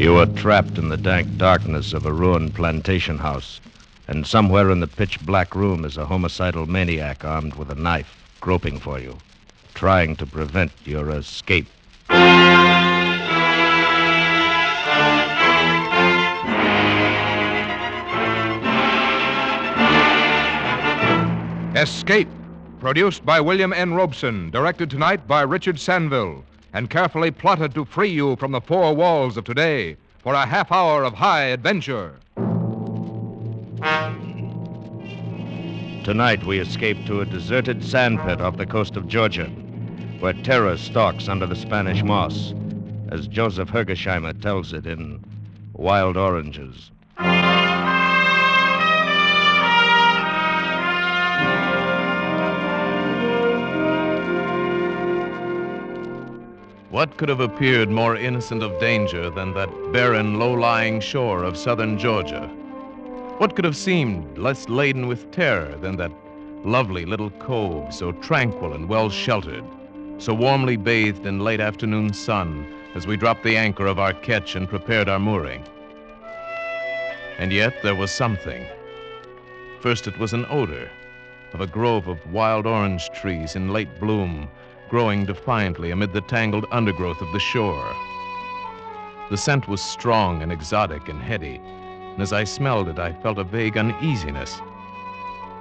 You were trapped in the dank darkness of a ruined plantation house, and somewhere in the pitch-black room is a homicidal maniac armed with a knife, groping for you, trying to prevent your escape. Escape, produced by William N. Robeson, directed tonight by Richard Sanville, and carefully plotted to free you from the four walls of today for a half hour of high adventure. Tonight we escape to a deserted sandpit off the coast of Georgia, where terror stalks under the Spanish moss, as Joseph Hergesheimer tells it in Wild Oranges. What could have appeared more innocent of danger than that barren, low-lying shore of southern Georgia? What could have seemed less laden with terror than that lovely little cove, so tranquil and well-sheltered, so warmly bathed in late afternoon sun as we dropped the anchor of our ketch and prepared our mooring? And yet there was something. First, it was an odor of a grove of wild orange trees in late bloom, growing defiantly amid the tangled undergrowth of the shore. The scent was strong and exotic and heady, and as I smelled it, I felt a vague uneasiness.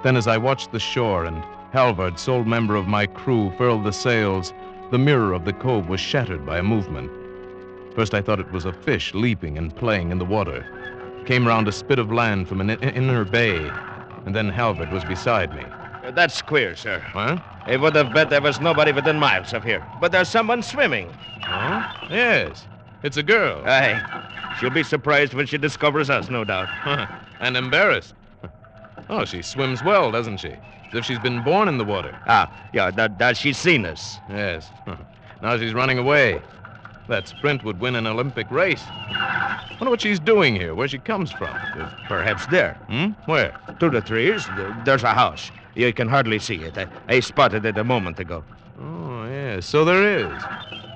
Then as I watched the shore and Halvard, sole member of my crew, furled the sails, the mirror of the cove was shattered by a movement. First I thought it was a fish leaping and playing in the water. Came round a spit of land from an inner bay, and then Halvard was beside me. That's queer, sir. Huh? I would have bet there was nobody within miles of here. But there's someone swimming. Huh? Yes. It's a girl. Aye. She'll be surprised when she discovers us, no doubt. And embarrassed. Oh, she swims well, doesn't she? As if she's been born in the water. Yeah, that she's seen us. Yes. Now she's running away. That sprint would win an Olympic race. Wonder what she's doing here, where she comes from. Perhaps there. Where? To the trees, there's a house. You can hardly see it. I spotted it a moment ago. Oh, yes, so there is.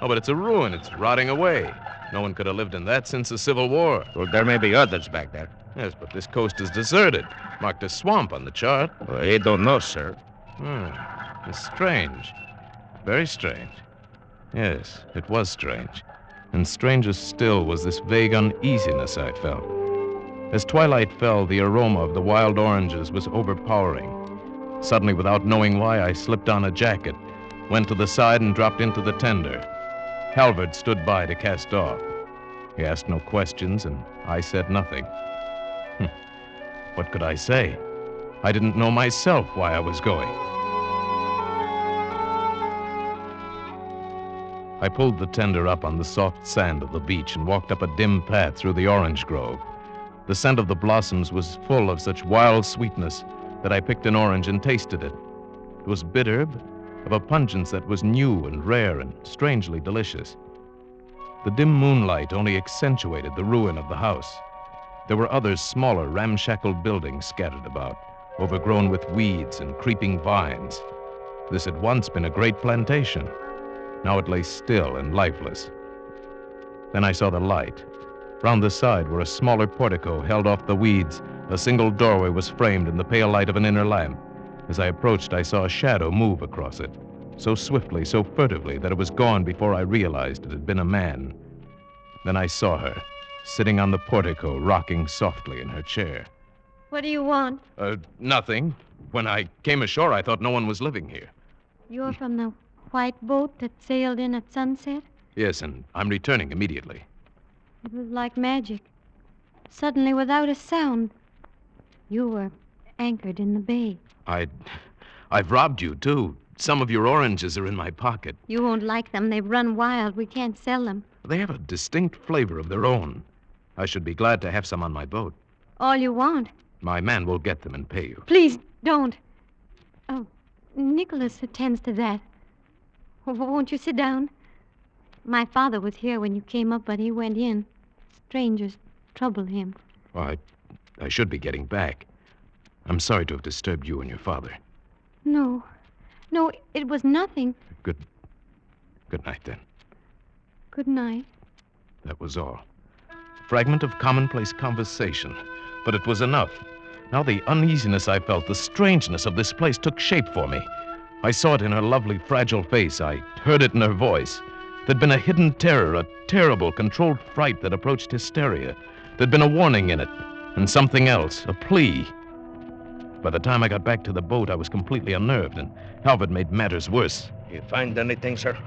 Oh, but it's a ruin. It's rotting away. No one could have lived in that since the Civil War. Well, there may be others back there. Yes, but this coast is deserted. Marked as swamp on the chart. Well, I don't know, sir. It's strange. Very strange. Yes, it was strange. And stranger still was this vague uneasiness I felt. As twilight fell, the aroma of the wild oranges was overpowering. Suddenly, without knowing why, I slipped on a jacket, went to the side and dropped into the tender. Halvard stood by to cast off. He asked no questions, and I said nothing. What could I say? I didn't know myself why I was going. I pulled the tender up on the soft sand of the beach and walked up a dim path through the orange grove. The scent of the blossoms was full of such wild sweetness that I picked an orange and tasted it. It was bitter, but of a pungence that was new and rare and strangely delicious. The dim moonlight only accentuated the ruin of the house. There were other smaller, ramshackle buildings scattered about, overgrown with weeds and creeping vines. This had once been a great plantation. Now it lay still and lifeless. Then I saw the light. Round the side were a smaller portico held off the weeds. A single doorway was framed in the pale light of an inner lamp. As I approached, I saw a shadow move across it, so swiftly, so furtively, that it was gone before I realized it had been a man. Then I saw her, sitting on the portico, rocking softly in her chair. What do you want? Nothing. When I came ashore, I thought no one was living here. You're from the white boat that sailed in at sunset? Yes, and I'm returning immediately. It was like magic. Suddenly, without a sound, you were anchored in the bay. I've robbed you, too. Some of your oranges are in my pocket. You won't like them. They've run wild. We can't sell them. They have a distinct flavor of their own. I should be glad to have some on my boat. All you want. My man will get them and pay you. Please, don't. Oh, Nicholas attends to that. Won't you sit down? My father was here when you came up, but he went in. Strangers trouble him. Well, I should be getting back. I'm sorry to have disturbed you and your father. No, it was nothing. Good night, then. Good night. That was all. a fragment of commonplace conversation. But it was enough. Now the uneasiness I felt, the strangeness of this place took shape for me. I saw it in her lovely, fragile face. I heard it in her voice. There'd been a hidden terror, a terrible, controlled fright that approached hysteria. There'd been a warning in it, and something else, a plea. By the time I got back to the boat, I was completely unnerved, and Halvard made matters worse. You find anything, sir?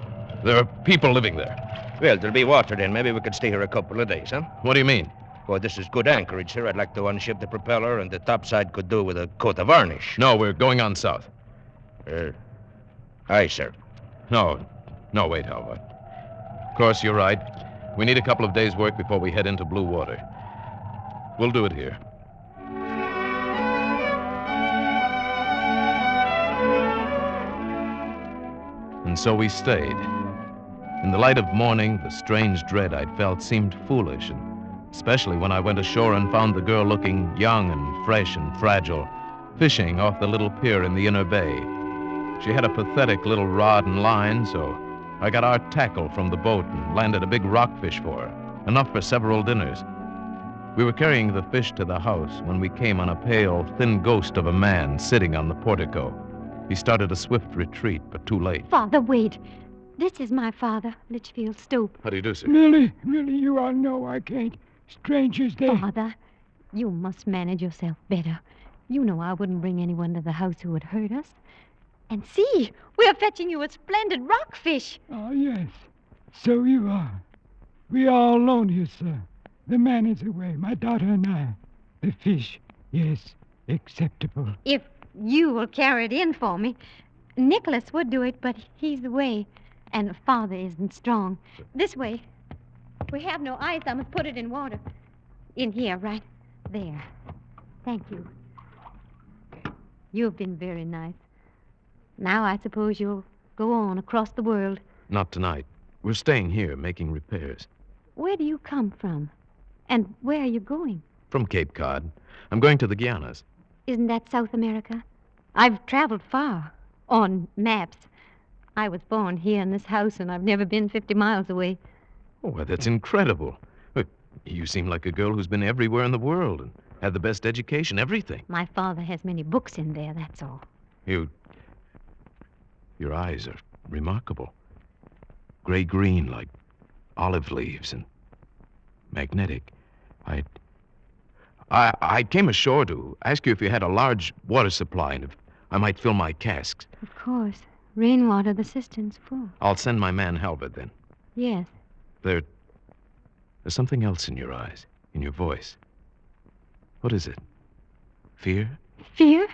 There are people living there. Well, there'll be water then. Maybe we could stay here a couple of days, huh? What do you mean? Well, this is good anchorage, sir. I'd like to unship the propeller, and the topside could do with a coat of varnish. No, we're going on south. Aye, sir. No, wait, Halvard. Of course, you're right. We need a couple of days' work before we head into blue water. We'll do it here. And so we stayed. In the light of morning, the strange dread I'd felt seemed foolish, and especially when I went ashore and found the girl looking young and fresh and fragile, fishing off the little pier in the inner bay. She had a pathetic little rod and line, so I got our tackle from the boat and landed a big rockfish for her, enough for several dinners. We were carrying the fish to the house when we came on a pale, thin ghost of a man sitting on the portico. He started a swift retreat, but too late. Father, wait. This is my father, Litchfield Stope. How do you do, sir? Millie, you all know I can't. Strangers, they... Father, you must manage yourself better. You know I wouldn't bring anyone to the house who would hurt us. And see, we are fetching you a splendid rockfish. Oh, yes. So you are. We are all alone here, sir. The man is away, my daughter and I. The fish, yes, acceptable. If you will carry it in for me. Nicholas would do it, but he's away. And Father isn't strong. This way. We have no ice. I must put it in water. In here, right there. Thank you. You've been very nice. Now I suppose you'll go on across the world. Not tonight. We're staying here, making repairs. Where do you come from? And where are you going? From Cape Cod. I'm going to the Guianas. Isn't that South America? I've traveled far. On maps. I was born here in this house, and I've never been 50 miles away. Oh, well, that's incredible. Look, you seem like a girl who's been everywhere in the world and had the best education, everything. My father has many books in there, that's all. Your eyes are remarkable. Gray-green, like olive leaves, and magnetic. I came ashore to ask you if you had a large water supply and if I might fill my casks. Of course. Rainwater, the cistern's full. I'll send my man Halvard then. Yes. There's something else in your eyes, in your voice. What is it? Fear? Fear?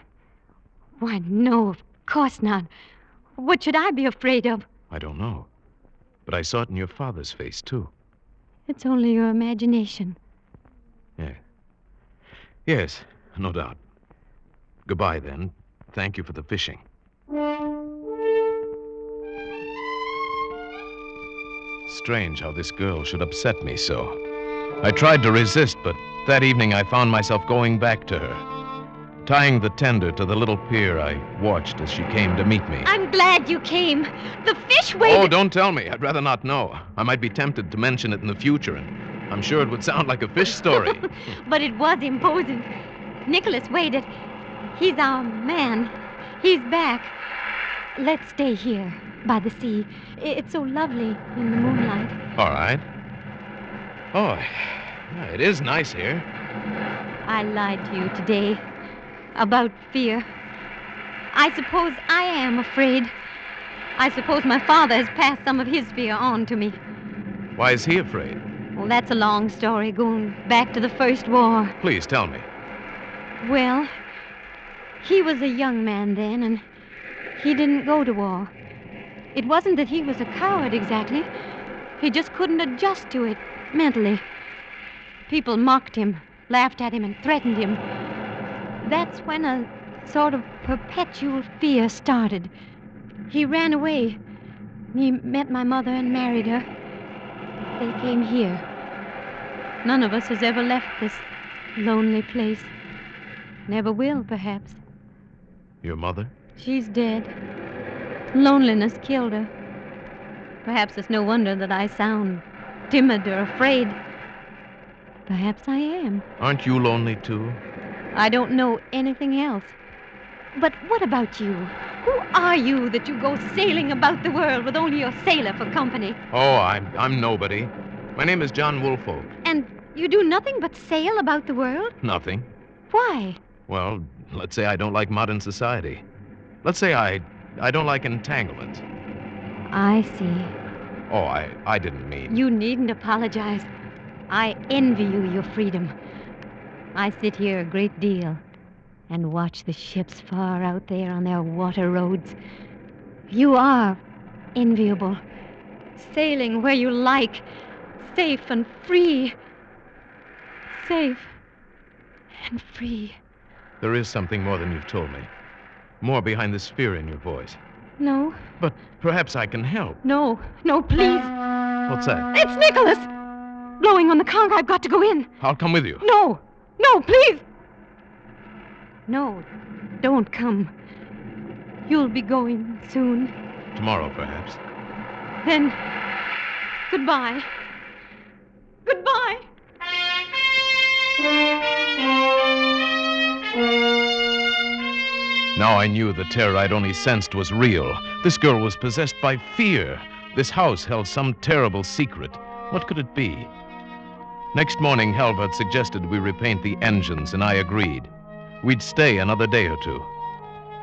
Why, no, of course not. What should I be afraid of? I don't know. But I saw it in your father's face, too. It's only your imagination. Yeah. Yes, no doubt. Goodbye, then. Thank you for the fishing. Strange how this girl should upset me so. I tried to resist, but that evening I found myself going back to her. Tying the tender to the little pier, I watched as she came to meet me. I'm glad you came. The fish waited. Oh, don't tell me. I'd rather not know. I might be tempted to mention it in the future, and I'm sure it would sound like a fish story. But it was imposing. Nicholas waited. He's our man. He's back. Let's stay here by the sea. It's so lovely in the moonlight. All right. Oh, yeah, it is nice here. I lied to you today about fear. I suppose I am afraid. I suppose my father has passed some of his fear on to me. Why is he afraid? Well, that's a long story going back to the First War. Please tell me. Well, he was a young man then, and he didn't go to war. It wasn't that he was a coward exactly. He just couldn't adjust to it mentally. People mocked him, laughed at him, and threatened him. That's when a sort of perpetual fear started. He ran away. He met my mother and married her. They came here. None of us has ever left this lonely place. Never will, perhaps. Your mother? She's dead. Loneliness killed her. Perhaps it's no wonder that I sound timid or afraid. Perhaps I am. Aren't you lonely, too? I don't know anything else. But what about you? Who are you that you go sailing about the world with only your sailor for company? Oh, I'm nobody. My name is John Woolfolk. And you do nothing but sail about the world? Nothing. Why? Well, let's say I don't like modern society. Let's say I don't like entanglements. I see. Oh, I didn't mean... You needn't apologize. I envy you your freedom. I sit here a great deal and watch the ships far out there on their water roads. You are enviable. Sailing where you like. Safe and free. Safe and free. There is something more than you've told me. More behind the fear in your voice. No, But perhaps I can help. no, please. What's that? It's Nicholas! Blowing on the conch. I've got to go in. I'll come with you. No, please. No, don't come. You'll be going soon. Tomorrow, perhaps. Then, goodbye. Goodbye. Now I knew the terror I'd only sensed was real. This girl was possessed by fear. This house held some terrible secret. What could it be? Next morning, Halvard suggested we repaint the engines, and I agreed. We'd stay another day or two.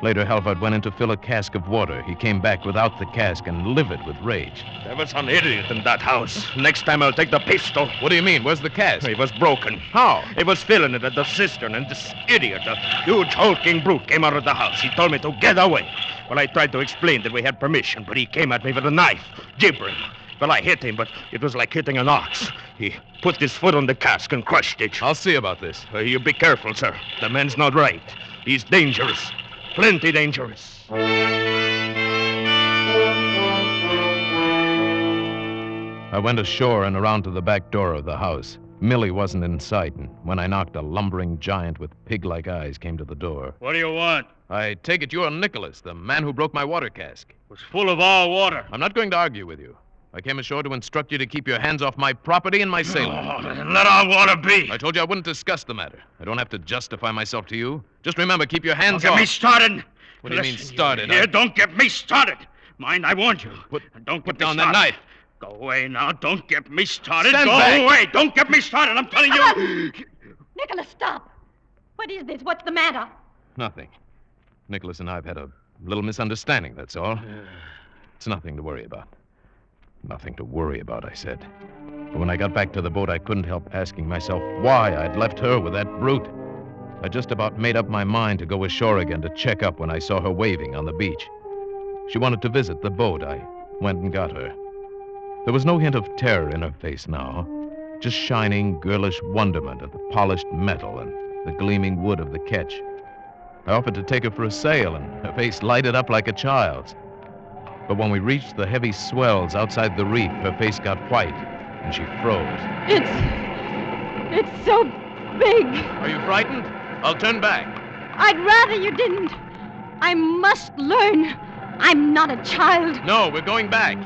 Later, Halvard went in to fill a cask of water. He came back without the cask and livid with rage. There was an idiot in that house. Next time I'll take the pistol. What do you mean? Where's the cask? It was broken. How? He was filling it at the cistern, and this idiot, a huge hulking brute, came out of the house. He told me to get away. Well, I tried to explain that we had permission, but he came at me with a knife, gibbering. Well, I hit him, but it was like hitting an ox. He put his foot on the cask and crushed it. I'll see about this. You be careful, sir. The man's not right. He's dangerous. Plenty dangerous. I went ashore and around to the back door of the house. Millie wasn't in sight, and when I knocked, a lumbering giant with pig-like eyes came to the door. What do you want? I take it you're Nicholas, the man who broke my water cask. It was full of our water. I'm not going to argue with you. I came ashore to instruct you to keep your hands off my property and my sailor. Oh, then let our water be. I told you I wouldn't discuss the matter. I don't have to justify myself to you. Just remember, keep your hands Don't off. get me started. What do you mean, Listen, started? Here, don't get me started. Mind, I warned you. Don't Put get me down that started. knife. Go away now. Don't get me started. Stand Go back. away. Don't get me started. I'm telling you. Nicholas, stop. What is this? What's the matter? Nothing. Nicholas and I have had a little misunderstanding, that's all. It's nothing to worry about. Nothing to worry about, I said. But when I got back to the boat, I couldn't help asking myself why I'd left her with that brute. I just about made up my mind to go ashore again to check up when I saw her waving on the beach. She wanted to visit the boat. I went and got her. There was no hint of terror in her face now, just shining, girlish wonderment at the polished metal and the gleaming wood of the ketch. I offered to take her for a sail, and her face lighted up like a child's. But when we reached the heavy swells outside the reef, her face got white, and she froze. It's so big. Are you frightened? I'll turn back. I'd rather you didn't. I must learn. I'm not a child. No, we're going back.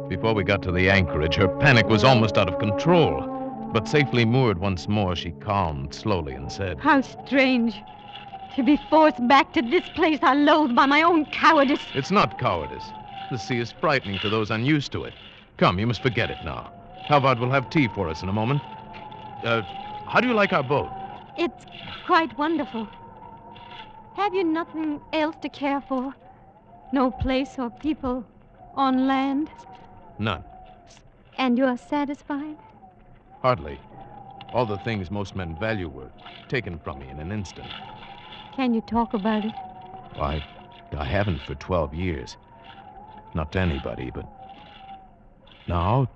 Before we got to the anchorage, her panic was almost out of control. But safely moored once more, she calmed slowly and said, How strange. To be forced back to this place I loathe by my own cowardice. It's not cowardice. The sea is frightening to those unused to it. Come, you must forget it now. Halvard will have tea for us in a moment. How do you like our boat? It's quite wonderful. Have you nothing else to care for? No place or people on land? None. And you're satisfied? Hardly. All the things most men value were taken from me in an instant. Can you talk about it? Why, I haven't for 12 years. Not to anybody, but now,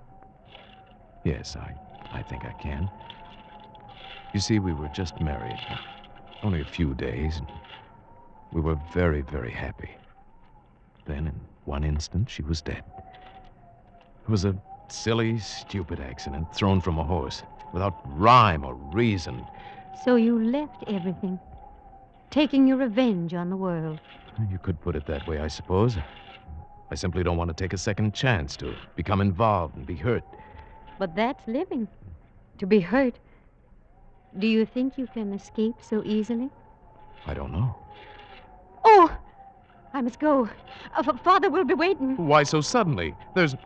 yes, I think I can. You see, we were just married. Only a few days. And we were very, very happy. Then, in one instant, she was dead. It was a silly, stupid accident thrown from a horse, without rhyme or reason. So you left everything, taking your revenge on the world. You could put it that way, I suppose. I simply don't want to take a second chance to become involved and be hurt. But that's living. To be hurt. Do you think you can escape so easily? I don't know. Oh! I must go. Father will be waiting. Why so suddenly? There's...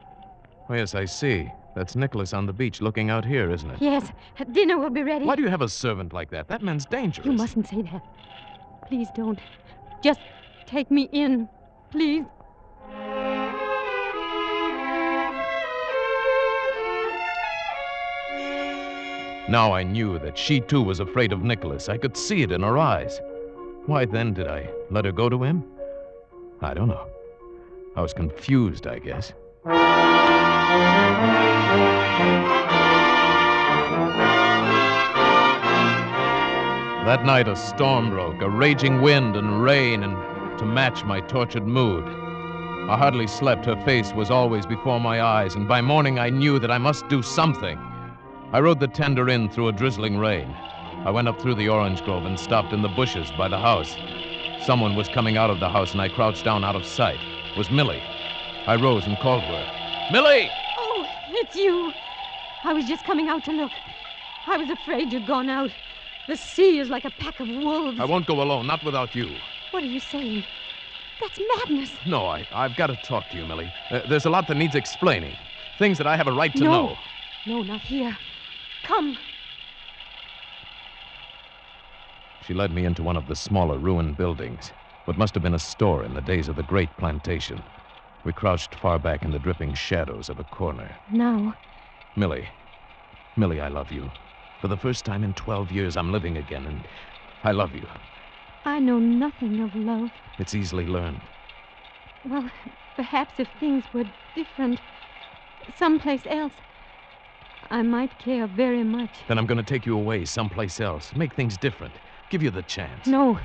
Oh, yes, I see. That's Nicholas on the beach looking out here, isn't it? Yes, dinner will be ready. Why do you have a servant like that? That man's dangerous. You mustn't say that. Please don't. Just take me in, please. Now I knew that she too was afraid of Nicholas. I could see it in her eyes. Why then did I let her go to him? I don't know. I was confused, I guess. That night a storm broke, a raging wind and rain, and to match my tortured mood. I hardly slept. Her face was always before my eyes, and by morning I knew that I must do something. I rode the tender in through a drizzling rain. I went up through the orange grove and stopped in the bushes by the house. Someone was coming out of the house, and I crouched down out of sight. It was Millie. I rose and called to her. Millie! Oh, it's you. I was just coming out to look. I was afraid you'd gone out. The sea is like a pack of wolves. I won't go alone, not without you. What are you saying? That's madness. No, I've got to talk to you, Millie. There's a lot that needs explaining. Things that I have a right to know. No, not here. Come. She led me into one of the smaller ruined buildings, what must have been a store in the days of the Great Plantation. We crouched far back in the dripping shadows of a corner. Now. Millie, I love you. For the first time in 12 years, I'm living again, and I love you. I know nothing of love. It's easily learned. Well, perhaps if things were different, someplace else, I might care very much. Then I'm going to take you away someplace else, make things different, give you the chance. No,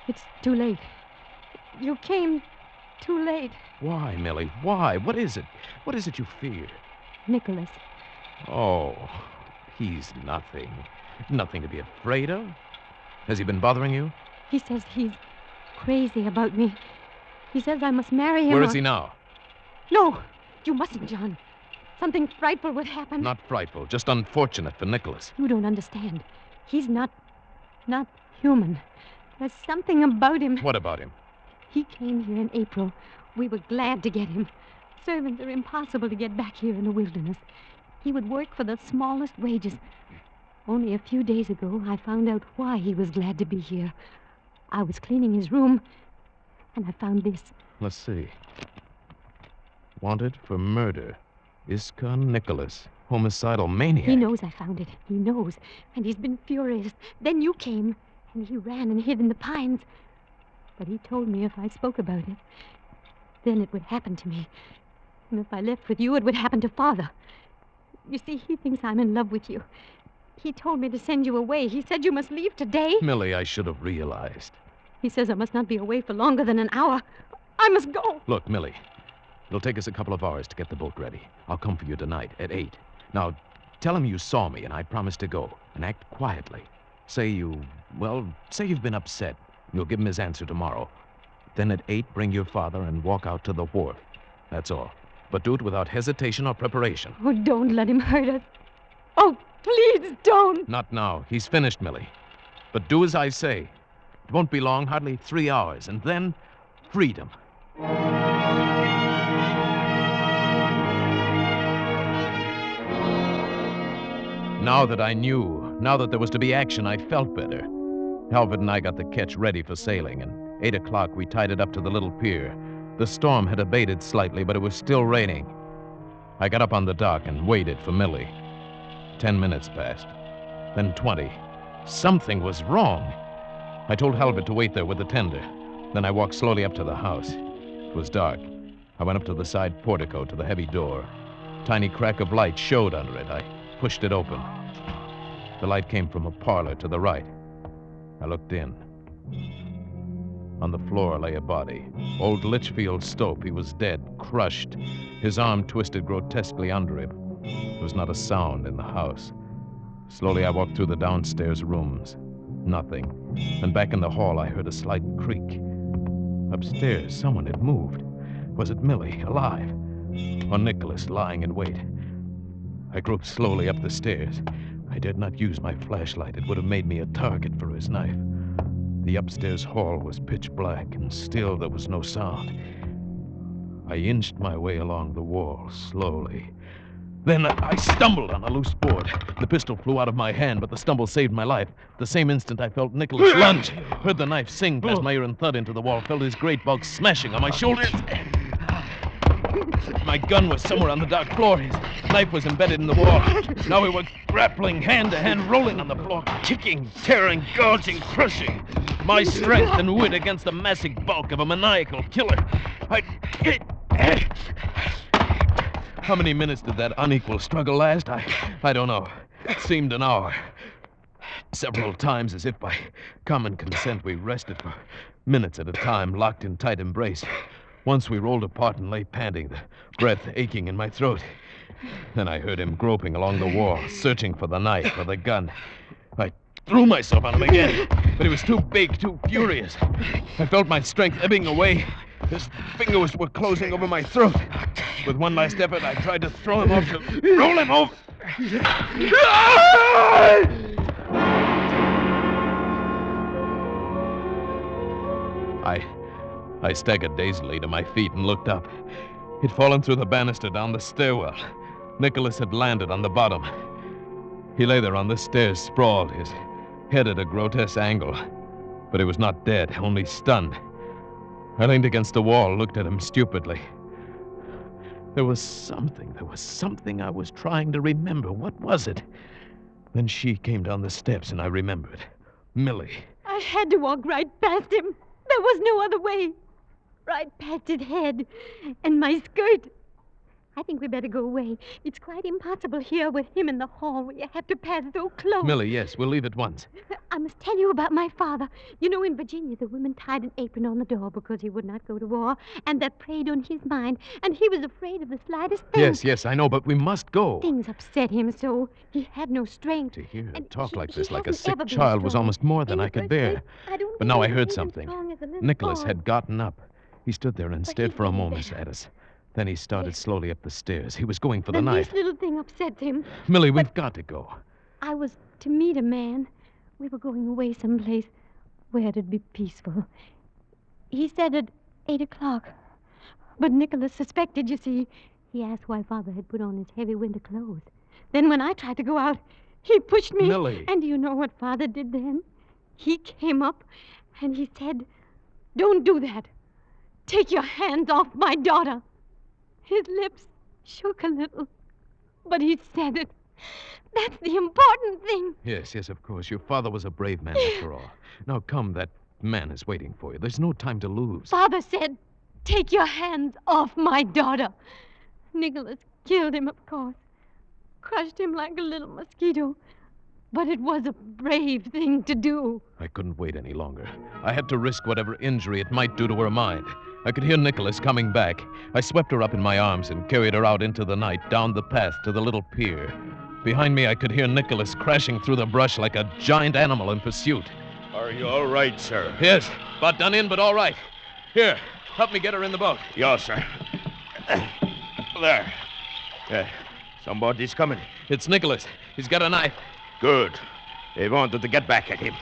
it's too late. You came too late. Why, Millie? Why? What is it? What is it you fear? Nicholas. Oh, he's nothing. Nothing to be afraid of. Has he been bothering you? He says he's crazy about me. He says I must marry him. Where is he now? No, you mustn't, John. Something frightful would happen. Not frightful, just unfortunate for Nicholas. You don't understand. He's not human. There's something about him. What about him? He came here in April. We were glad to get him. Servants are impossible to get back here in the wilderness. He would work for the smallest wages. Only a few days ago, I found out why he was glad to be here. I was cleaning his room, and I found this. Let's see. Wanted for murder. Iskon Nicholas, homicidal maniac. He knows I found it. He knows. And he's been furious. Then you came, and he ran and hid in the pines. But he told me if I spoke about it, then it would happen to me. And if I left with you, it would happen to Father. You see, he thinks I'm in love with you. He told me to send you away. He said you must leave today. Millie, I should have realized. He says I must not be away for longer than an hour. I must go. Look, Millie, it'll take us a couple of hours to get the boat ready. I'll come for you tonight at 8. Now, tell him you saw me and I promised to go. And act quietly. Say you've been upset. You'll give him his answer tomorrow. Then at 8, bring your father and walk out to the wharf. That's all. But do it without hesitation or preparation. Oh, don't let him hurt us. Oh, please don't. Not now. He's finished, Millie. But do as I say. It won't be long, hardly 3 hours, and then freedom. Now that I knew, now that there was to be action, I felt better. Halvard and I got the ketch ready for sailing, and 8 o'clock we tied it up to the little pier. The storm had abated slightly, but it was still raining. I got up on the dock and waited for Millie. 10 minutes passed, then 20. Something was wrong. I told Halvard to wait there with the tender. Then I walked slowly up to the house. It was dark. I went up to the side portico to the heavy door. A tiny crack of light showed under it. I pushed it open. The light came from a parlor to the right. I looked in. On the floor lay a body. Old Litchfield Stope. He was dead, crushed. His arm twisted grotesquely under him. There was not a sound in the house. Slowly I walked through the downstairs rooms. Nothing. Then back in the hall I heard a slight creak. Upstairs, someone had moved. Was it Millie, alive? Or Nicholas, lying in wait? I groped slowly up the stairs. I dared not use my flashlight. It would have made me a target for his knife. The upstairs hall was pitch black, and still there was no sound. I inched my way along the wall, slowly. Then I stumbled on a loose board. The pistol flew out of my hand, but the stumble saved my life. The same instant I felt Nicholas lunge. Heard the knife sing past my ear and thud into the wall. Felt his great bulk smashing on my shoulders. My gun was somewhere on the dark floor. His knife was embedded in the wall. Now we were grappling hand to hand, rolling on the floor, kicking, tearing, gouging, crushing. My strength and wit against the massive bulk of a maniacal killer. How many minutes did that unequal struggle last? I don't know. It seemed an hour. Several times, as if by common consent, we rested for minutes at a time, locked in tight embrace. Once we rolled apart and lay panting, the breath aching in my throat. Then I heard him groping along the wall, searching for the knife or the gun. I threw myself on him again, but he was too big, too furious. I felt my strength ebbing away. His fingers were closing over my throat. With one last effort, I tried to throw him off, to roll him over. I staggered dazedly to my feet and looked up. He'd fallen through the banister down the stairwell. Nicholas had landed on the bottom. He lay there on the stairs, sprawled, his head at a grotesque angle. But he was not dead, only stunned. I leaned against the wall, looked at him stupidly. There was something I was trying to remember. What was it? Then she came down the steps, and I remembered. Millie. I had to walk right past him. There was no other way. Right past his head and my skirt. I think we better go away. It's quite impossible here with him in the hall where you have to pass so close. Millie, yes, we'll leave at once. I must tell you about my father. You know, in Virginia, the women tied an apron on the door because he would not go to war, and that preyed on his mind, and he was afraid of the slightest thing. Yes, I know, but we must go. Things upset him so. He had no strength. To hear her And talk he- like he this, like a hasn't sick ever been child, was strong. almost more than In I the could first bear. place, I don't But now I think heard he's even something. strong as a little Nicholas boy. had gotten up. He stood there and But stared he's for a getting moment better. at us. Then he started slowly up the stairs. He was going for the The knife. least little thing upsets him. Millie, we've got to go. I was to meet a man. We were going away someplace where it'd be peaceful. He said at 8 o'clock. But Nicholas suspected, you see. He asked why Father had put on his heavy winter clothes. Then when I tried to go out, he pushed me. Millie. And do you know what Father did then? He came up and he said, "Don't do that. Take your hands off my daughter." His lips shook a little, but he said it. That's the important thing. Yes, of course. Your father was a brave man after all. Now come, that man is waiting for you. There's no time to lose. Father said, "Take your hands off my daughter." Nicholas killed him, of course. Crushed him like a little mosquito. But it was a brave thing to do. I couldn't wait any longer. I had to risk whatever injury it might do to her mind. I could hear Nicholas coming back. I swept her up in my arms and carried her out into the night, down the path to the little pier. Behind me, I could hear Nicholas crashing through the brush like a giant animal in pursuit. Are you all right, sir? Yes, about done in, but all right. Here, help me get her in the boat. Yes, sir. There. Somebody's coming. It's Nicholas. He's got a knife. Good. They wanted to get back at him.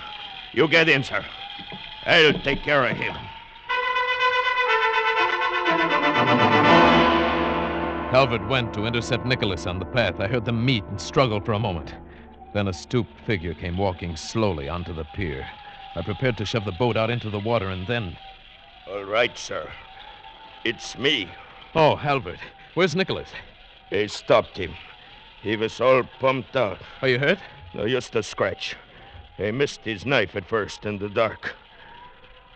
You get in, sir. I'll take care of him. Halvard went to intercept Nicholas on the path. I heard them meet and struggle for a moment. Then a stooped figure came walking slowly onto the pier. I prepared to shove the boat out into the water, and then... All right, sir. It's me. Oh, Halvard. Where's Nicholas? They stopped him. He was all pumped out. Are you hurt? No, just a scratch. They missed his knife at first in the dark.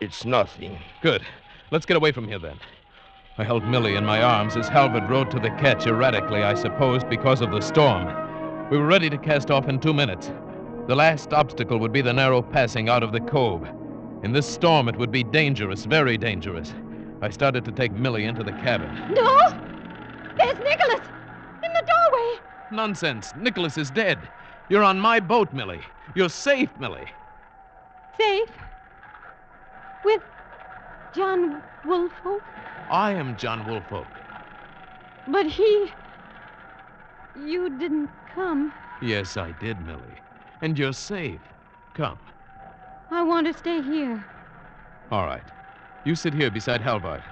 It's nothing. Good. Let's get away from here, then. I held Millie in my arms as Halvard rowed to the ketch erratically, I suppose, because of the storm. We were ready to cast off in 2 minutes. The last obstacle would be the narrow passing out of the cove. In this storm, it would be dangerous, very dangerous. I started to take Millie into the cabin. No! There's Nicholas! In the doorway! Nonsense. Nicholas is dead. You're on my boat, Millie. You're safe, Millie. Safe? With John Woolfolk? I am John Woolfolk. But you didn't come. Yes, I did, Millie. And you're safe. Come. I want to stay here. All right. You sit here beside Halvard.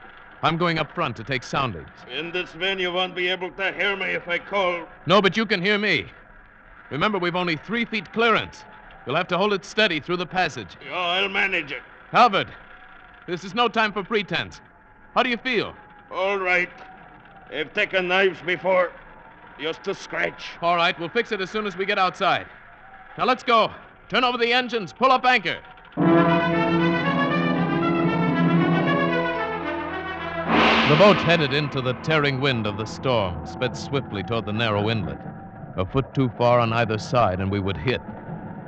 I'm going up front to take soundings. In this van, you won't be able to hear me if I call. No, but you can hear me. Remember, we've only 3 feet clearance. You'll have to hold it steady through the passage. Oh, I'll manage it. Halvard, this is no time for pretense. How do you feel? All right. I've taken knives before. Just to scratch. All right, we'll fix it as soon as we get outside. Now let's go. Turn over the engines. Pull up anchor. The boat headed into the tearing wind of the storm, sped swiftly toward the narrow inlet. A foot too far on either side, and we would hit.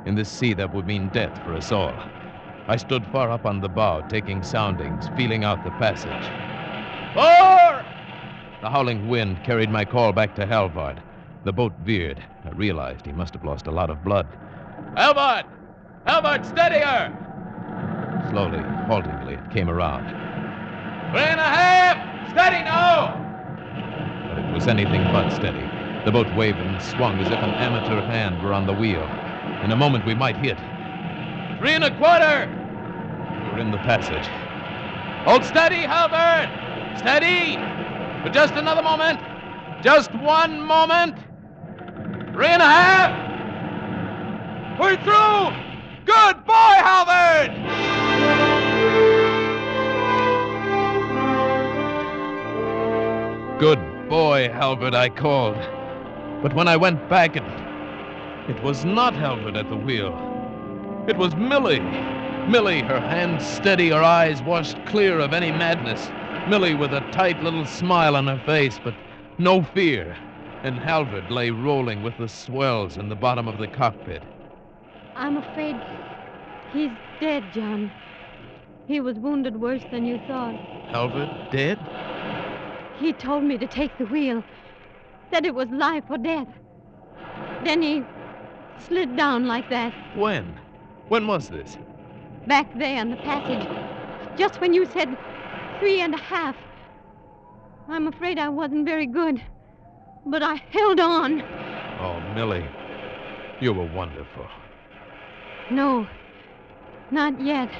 In this sea, that would mean death for us all. I stood far up on the bow, taking soundings, feeling out the passage. Fore! The howling wind carried my call back to Halvard. The boat veered. I realized he must have lost a lot of blood. Halvard! Halvard, steady her! Slowly, haltingly, it came around. 3.5! Steady now! But it was anything but steady. The boat waved and swung as if an amateur hand were on the wheel. In a moment, we might hit. 3.25! We were in the passage. Hold steady, Halvard! Steady! For just another moment. Just one moment. 3.5! We're through! Good boy, Halvard! Good boy, Halvard, I called. But when I went back, it was not Halvard at the wheel. It was Millie. Millie, her hands steady, her eyes washed clear of any madness. Millie with a tight little smile on her face, but no fear. And Halvard lay rolling with the swells in the bottom of the cockpit. I'm afraid he's dead, John. He was wounded worse than you thought. Halvard dead? He told me to take the wheel, that it was life or death. Then he slid down like that. When? When was this? Back there in the passage, just when you said 3.5. I'm afraid I wasn't very good, but I held on. Oh, Millie, you were wonderful. No, not yet.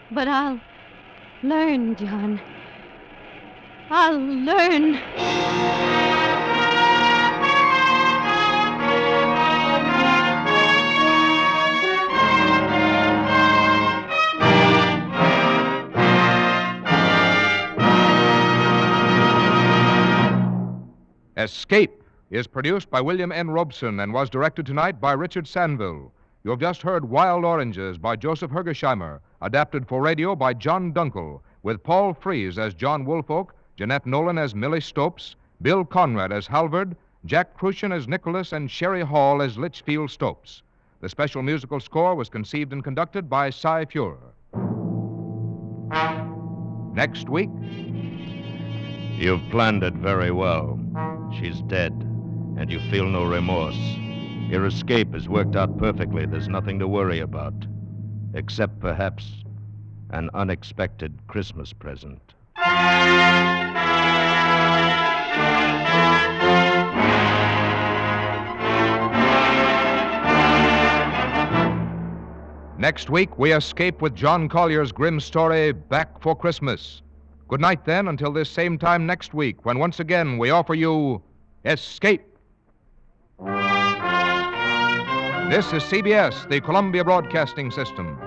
But I'll learn, John. I'll learn. Escape is produced by William N. Robeson and was directed tonight by Richard Sanville. You have just heard Wild Oranges by Joseph Hergesheimer, adapted for radio by John Dunkel, with Paul Frees as John Woolfolk, Jeanette Nolan as Millie Stopes, Bill Conrad as Halvard, Jack Crucian as Nicholas, and Sherry Hall as Litchfield Stopes. The special musical score was conceived and conducted by Cy Fuhrer. Next week... You've planned it very well. She's dead, and you feel no remorse. Your escape has worked out perfectly. There's nothing to worry about, except perhaps an unexpected Christmas present. Next week, we escape with John Collier's grim story, Back for Christmas. Good night, then, until this same time next week, when once again we offer you Escape. This is CBS, the Columbia Broadcasting System.